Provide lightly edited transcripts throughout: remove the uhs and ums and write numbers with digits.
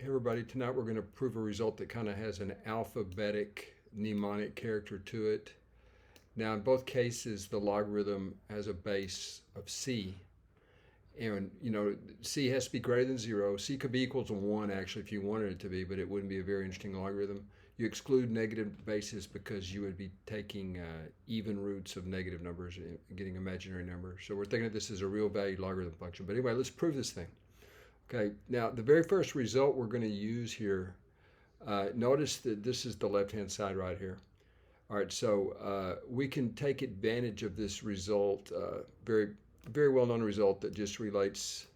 Hey everybody, tonight we're going to prove a result that kind of has an alphabetic mnemonic character to it. Now in both cases the logarithm has a base of c, and c has to be greater than 0. C could be equal to 1 actually if you wanted it to be, but it wouldn't be a very interesting logarithm. You exclude negative bases because you would be taking even roots of negative numbers and getting imaginary numbers. So we're thinking of this as a real valued logarithm function. But anyway, let's prove this thing. Okay, now the very first result we're going to use here, notice that this is the left-hand side right here. All right, so we can take advantage of this result, very well-known result that just relates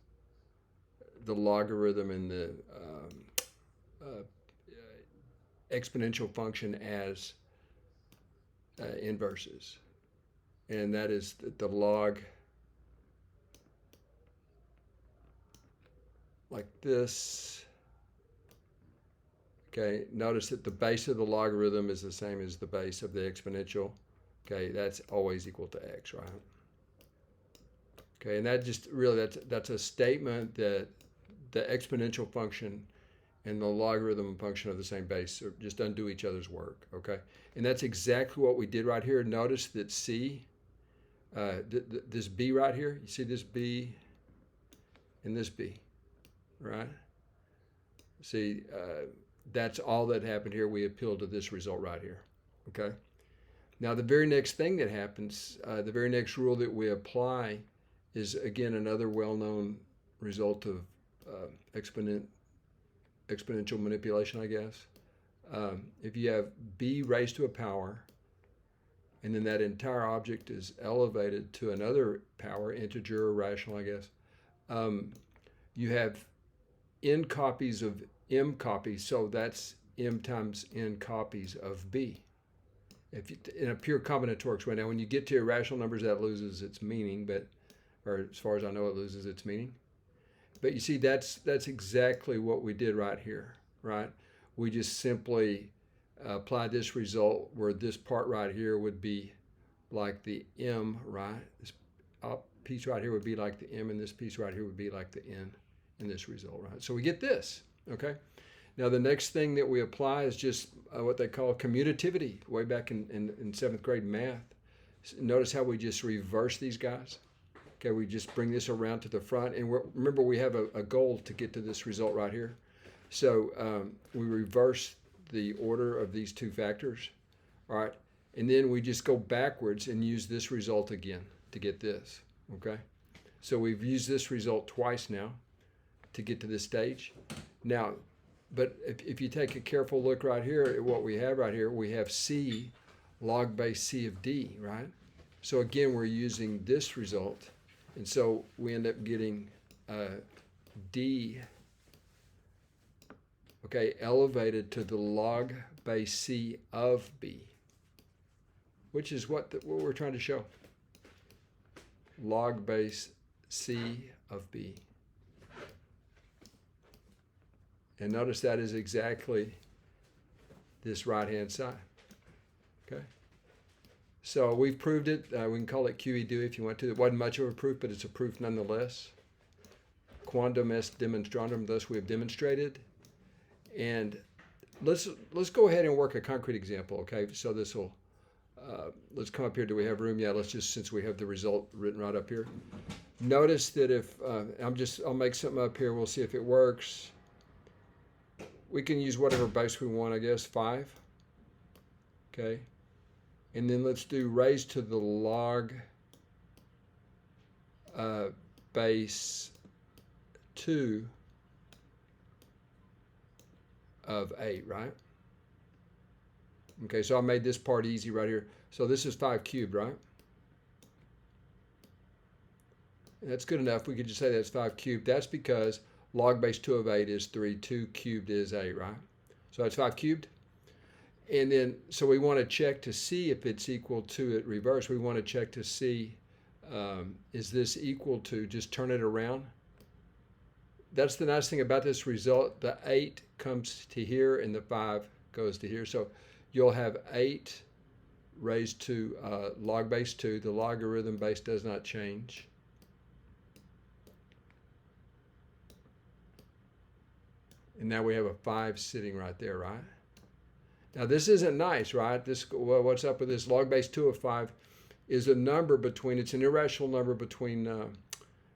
the logarithm and the exponential function as inverses. And that is the log like this. Okay, notice that the base of the logarithm is the same as the base of the exponential. Okay, that's always equal to x, right? Okay, and that just really, that's a statement that the exponential function and the logarithm function of the same base or just undo each other's work, okay? And that's exactly what we did right here. Notice that c, this b right here, you see this b and this b, right? See, that's all that happened here. We appeal to this result right here, okay? Now the very next thing that happens, the very next rule that we apply is, again, another well-known result of exponential manipulation, I guess. If you have b raised to a power, and then that entire object is elevated to another power, integer or rational, I guess, you have n copies of m copies, so that's m times n copies of b. If you, in a pure combinatorics way. Now, when you get to irrational numbers, that loses its meaning, or as far as I know, it loses its meaning. But you see, that's exactly what we did right here, right? We just simply applied this result where this part right here would be like the m, right? This piece right here would be like the m, and this piece right here would be like the n in this result, right? So we get this, okay? Now the next thing that we apply is just what they call commutativity, way back in 7th grade math. Notice how we just reverse these guys. Okay, we just bring this around to the front, and remember we have a goal to get to this result right here. So we reverse the order of these two factors, all right? And then we just go backwards and use this result again to get this, okay? So we've used this result twice now to get to this stage. Now, but if you take a careful look right here at what we have right here, we have c log base c of d, right? So again, we're using this result. And so we end up getting d, okay, elevated to the log base c of b, which is what we're trying to show. Log base c of b. And notice that is exactly this right-hand side, okay? So we've proved it. We can call it QED if you want to. It wasn't much of a proof, but it's a proof nonetheless. Quandam est demonstrandum, thus we have demonstrated. And let's go ahead and work a concrete example, okay? So this will, let's come up here. Do we have room? Yeah, let's just, since we have the result written right up here. Notice that if, I'll make something up here. We'll see if it works. We can use whatever base we want, I guess, 5, okay? And then let's do raised to the log base 2 of 8, right? Okay, so I made this part easy right here. So this is 5 cubed, right? And that's good enough. We could just say that's 5 cubed. That's because log base 2 of 8 is 3. 2 cubed is 8, right? So that's 5 cubed. And then, so we want to check to see if it's equal to it reverse. We want to check to see, is this equal to, just turn it around. That's the nice thing about this result. The 8 comes to here and the 5 goes to here. So you'll have 8 raised to log base 2. The logarithm base does not change. And now we have a 5 sitting right there, right? Now this isn't nice, right? Well, what's up with this? Log base 2 of 5 is a number between, it's an irrational number between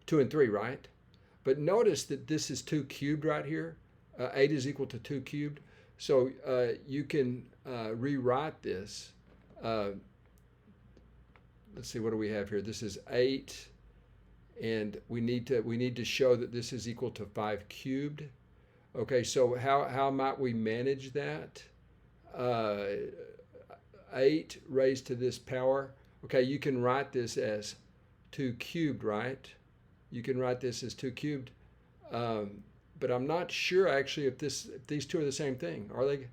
2 and 3, right? But notice that this is 2 cubed right here. 8 is equal to 2 cubed. So you can rewrite this. Let's see, what do we have here? This is 8, and we need to show that this is equal to 5 cubed. Okay, so how might we manage that? 8 raised to this power. Okay, you can write this as 2 cubed, right? You can write this as 2 cubed. But I'm not sure actually if these two are the same thing. Are they?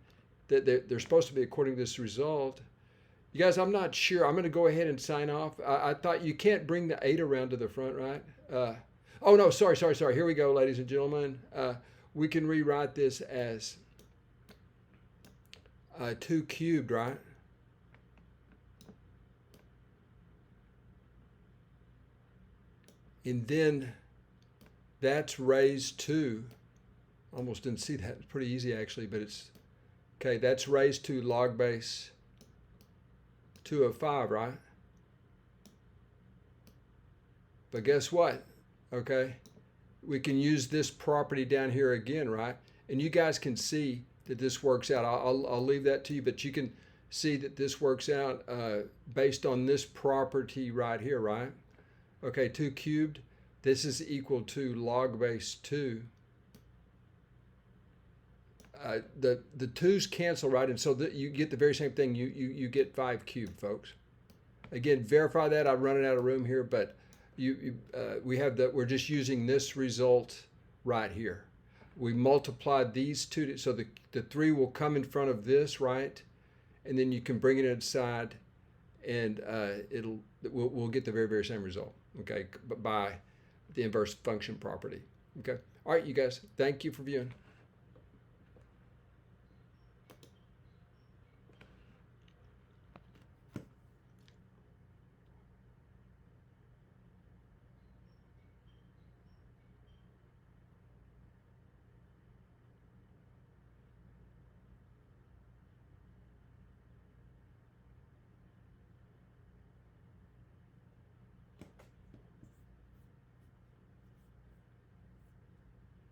They're supposed to be according to this result. You guys, I'm not sure. I'm going to go ahead and sign off. I thought you can't bring the 8 around to the front, right? Oh no, sorry. Here we go, ladies and gentlemen. We can rewrite this as 2 cubed, right? And then that's raised to, almost didn't see that. It's pretty easy actually, but it's, okay, that's raised to log base 2 of 5, right? But guess what? Okay, we can use this property down here again, right? And you guys can see that this works out. I'll leave that to you, but you can see that this works out based on this property right here, right? Okay, 2 cubed, this is equal to log base 2. The 2's cancel, right? And so you get the very same thing. You get 5 cubed, folks. Again, verify that. I'm running out of room here, but we're just using this result right here. We multiplied these two, so the 3 will come in front of this, right? And then you can bring it inside, and we'll get the very, very same result, okay, by the inverse function property, okay? All right, you guys, thank you for viewing.